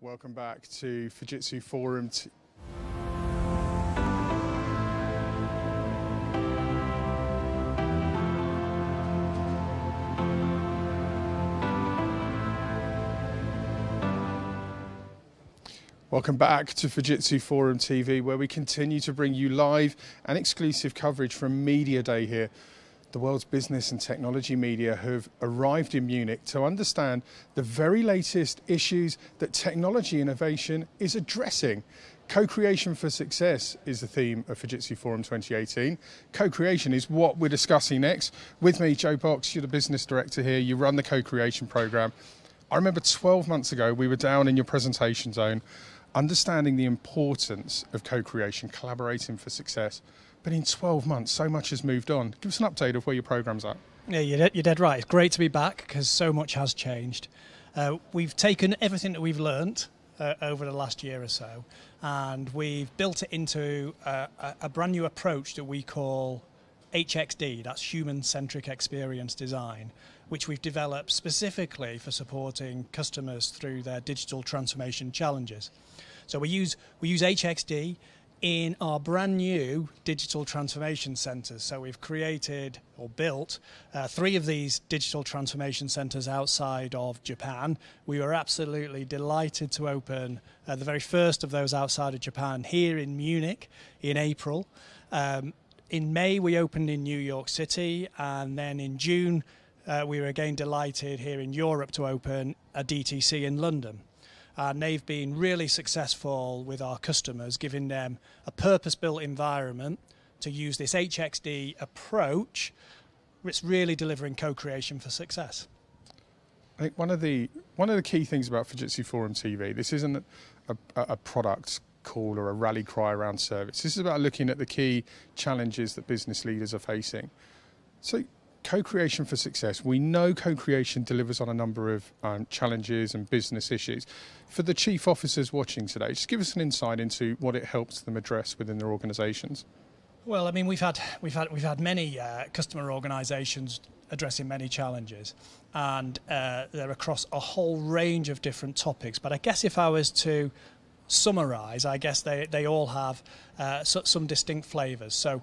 Welcome back to Fujitsu Forum. Welcome back to Fujitsu Forum TV, where we continue to bring you live and exclusive coverage from Media Day here. The world's business and technology media have arrived in Munich to understand the very latest issues that technology innovation is addressing. Co-creation for success is the theme of Fujitsu Forum 2018. Co-creation is what we're discussing next. With me, Joe Box, you're the business director here. You run the co-creation program. I remember 12 months ago, we were down in your presentation zone, understanding the importance of co-creation, collaborating for success. But in 12 months, so much has moved on. Give us an update of where your program's at. Yeah, you're dead right. It's great to be back because so much has changed. We've taken everything that we've learnt over the last year or so, and we've built it into a brand new approach that we call HXD, that's Human-Centric Experience Design, which we've developed specifically for supporting customers through their digital transformation challenges. So we use HXD in our brand new digital transformation centres. So we've created or built 3 of these digital transformation centres outside of Japan. We were absolutely delighted to open the very first of those outside of Japan here in Munich in April. In May we opened in New York City, and then in June we were again delighted here in Europe to open a DTC in London. And they've been really successful with our customers, giving them a purpose-built environment to use this HXD approach. It's really delivering co-creation for success. I think one of the key things about Fujitsu Forum TV, this isn't a product call or a rally cry around service. This is about looking at the key challenges that business leaders are facing. So, co-creation for success. We know co-creation delivers on a number of challenges and business issues. For the chief officers watching today, just give us an insight into what it helps them address within their organisations. Well, I mean, we've had many customer organisations addressing many challenges, and they're across a whole range of different topics. But I guess if I was to summarise, I guess they all have some distinct flavours. So.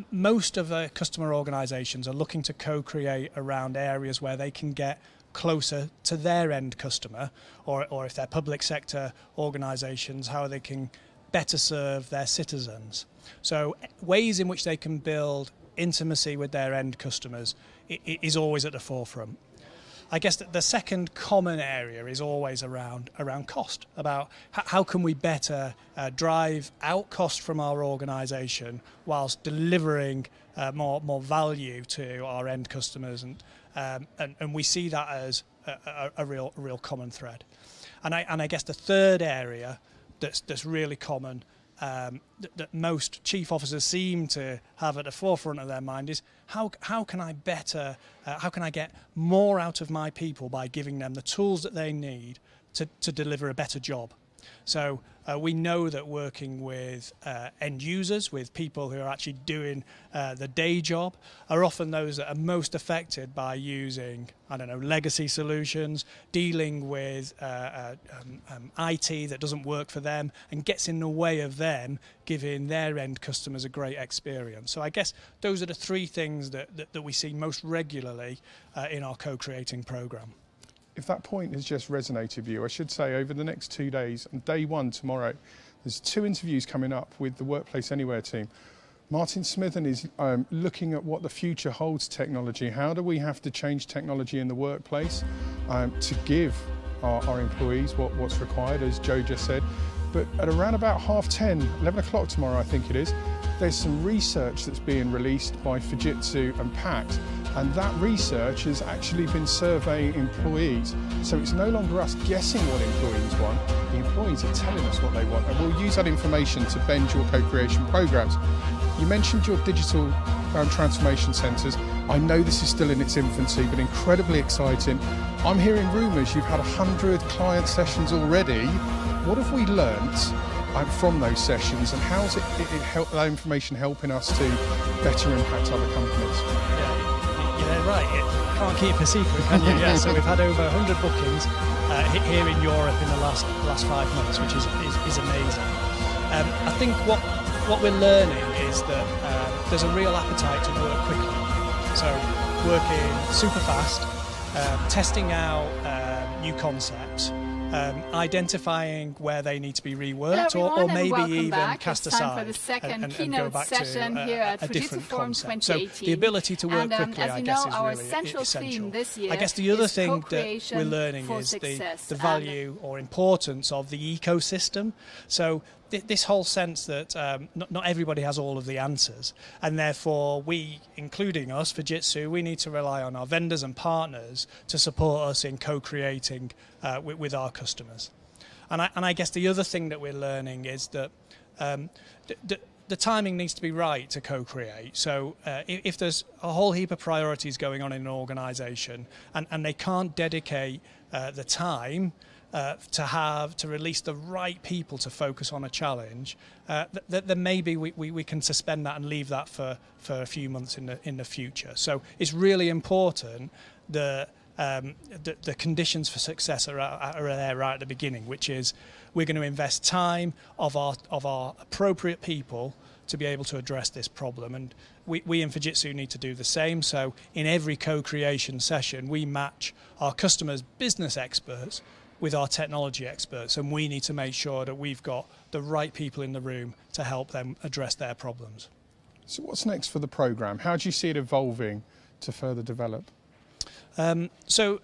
Most of the customer organisations are looking to co-create around areas where they can get closer to their end customer, or if they're public sector organisations, how they can better serve their citizens. So ways in which they can build intimacy with their end customers is always at the forefront. I guess that the second common area is always around cost, about how can we better drive out cost from our organisation whilst delivering more value to our end customers, and we see that as a real common thread. And I guess the third area that's really common, that most chief officers seem to have at the forefront of their mind is how can I get more out of my people by giving them the tools that they need to deliver a better job. So we know that working with end users, with people who are actually doing the day job, are often those that are most affected by using, legacy solutions, dealing with IT that doesn't work for them and gets in the way of them giving their end customers a great experience. So I guess those are the 3 things that we see most regularly in our co-creating program. If that point has just resonated with you, I should say over the next 2 days, and day 1 tomorrow, there's 2 interviews coming up with the Workplace Anywhere team. Martin Smithen is looking at what the future holds technology. How do we have to change technology in the workplace to give our employees what's required, as Joe just said. But at around about 10:30, 11 o'clock tomorrow, I think it is, there's some research that's being released by Fujitsu and PACT, and that research has actually been surveying employees. So it's no longer us guessing what employees want, the employees are telling us what they want, and we'll use that information to bend your co-creation programs. You mentioned your digital transformation centres. I know this is still in its infancy, but incredibly exciting. I'm hearing rumours you've had 100 client sessions already. What have we learnt from those sessions, and how is that information helping us to better impact other companies? Yeah, Yeah, right. Can't keep a secret, can you? Yeah. So we've had over 100 bookings here in Europe in the last 5 months, which is amazing. I think what we're learning is that there's a real appetite to work quickly. So working super fast, testing out new concepts, identifying where they need to be reworked, or maybe even cast aside for the second and keynote go back session to here at a Fujitsu different Forum concept. 2018. So the ability to work quickly, as I you guess, know, is our really central essential. theme this year I guess the other is thing that co-creation we're learning for is success. the value or importance of the ecosystem. So this whole sense that not everybody has all of the answers, and therefore we, including us, Fujitsu, we need to rely on our vendors and partners to support us in co-creating with our customers. And I guess the other thing that we're learning is that the timing needs to be right to co-create. So if there's a whole heap of priorities going on in an organisation and they can't dedicate the time to release the right people to focus on a challenge, then maybe we can suspend that and leave that for a few months in the future. So it's really important that the conditions for success are there right at the beginning, which is we're going to invest time of our appropriate people to be able to address this problem, and we in Fujitsu need to do the same. So in every co-creation session we match our customers' business experts with our technology experts, and we need to make sure that we've got the right people in the room to help them address their problems. So what's next for the programme? How do you see it evolving to further develop? So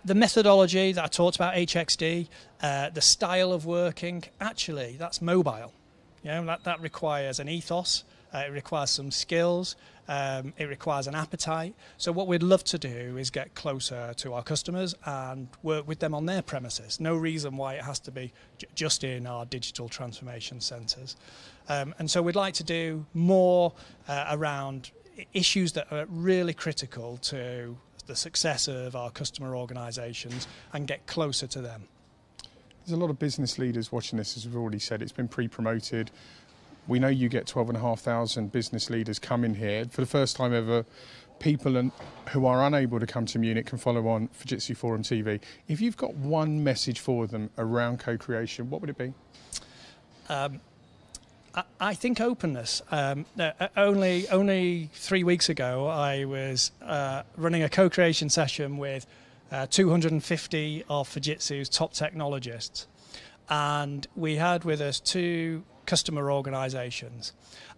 the methodology that I talked about, HXD, the style of working, actually that's mobile. You know, that requires an ethos, it requires some skills, it requires an appetite. So what we'd love to do is get closer to our customers and work with them on their premises. No reason why it has to be just in our digital transformation centres. And so we'd like to do more around issues that are really critical to the success of our customer organisations and get closer to them. There's a lot of business leaders watching this, as we've already said. It's been pre-promoted. We know you get 12,500 business leaders coming here. For the first time ever, people who are unable to come to Munich can follow on Fujitsu Forum TV. If you've got one message for them around co-creation, what would it be? I think openness. Only 3 weeks ago, I was running a co-creation session with 250 of Fujitsu's top technologists, and we had with us 2 customer organisations,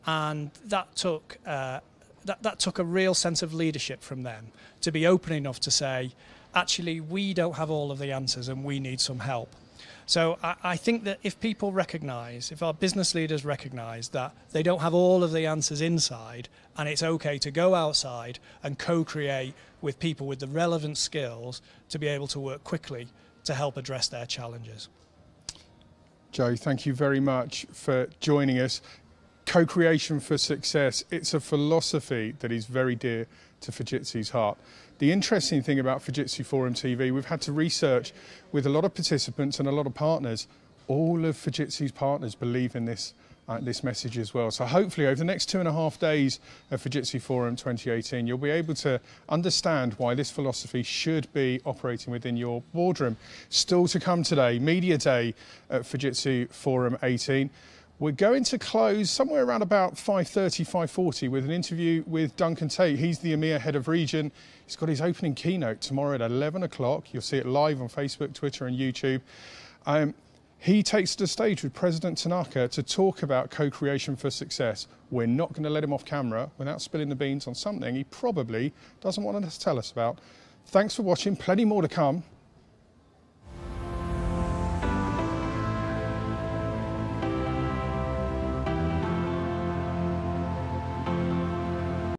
and that took a real sense of leadership from them to be open enough to say, actually, we don't have all of the answers and we need some help. So I think that if people recognise, if our business leaders recognise that they don't have all of the answers inside, and it's okay to go outside and co-create with people with the relevant skills to be able to work quickly to help address their challenges. Joe, thank you very much for joining us. Co-creation for success, it's a philosophy that is very dear to Fujitsu's heart. The interesting thing about Fujitsu Forum TV, we've had to research with a lot of participants and a lot of partners. All of Fujitsu's partners believe in this message as well. So hopefully over the next 2.5 days of Fujitsu Forum 2018, you'll be able to understand why this philosophy should be operating within your boardroom. Still to come today, Media Day at Fujitsu Forum 18. We're going to close somewhere around about 5:30, 5:40 with an interview with Duncan Tate. He's the EMEA head of region. He's got his opening keynote tomorrow at 11 o'clock. You'll see it live on Facebook, Twitter and YouTube. He takes the stage with President Tanaka to talk about co-creation for success. We're not going to let him off camera without spilling the beans on something he probably doesn't want to tell us about. Thanks for watching. Plenty more to come.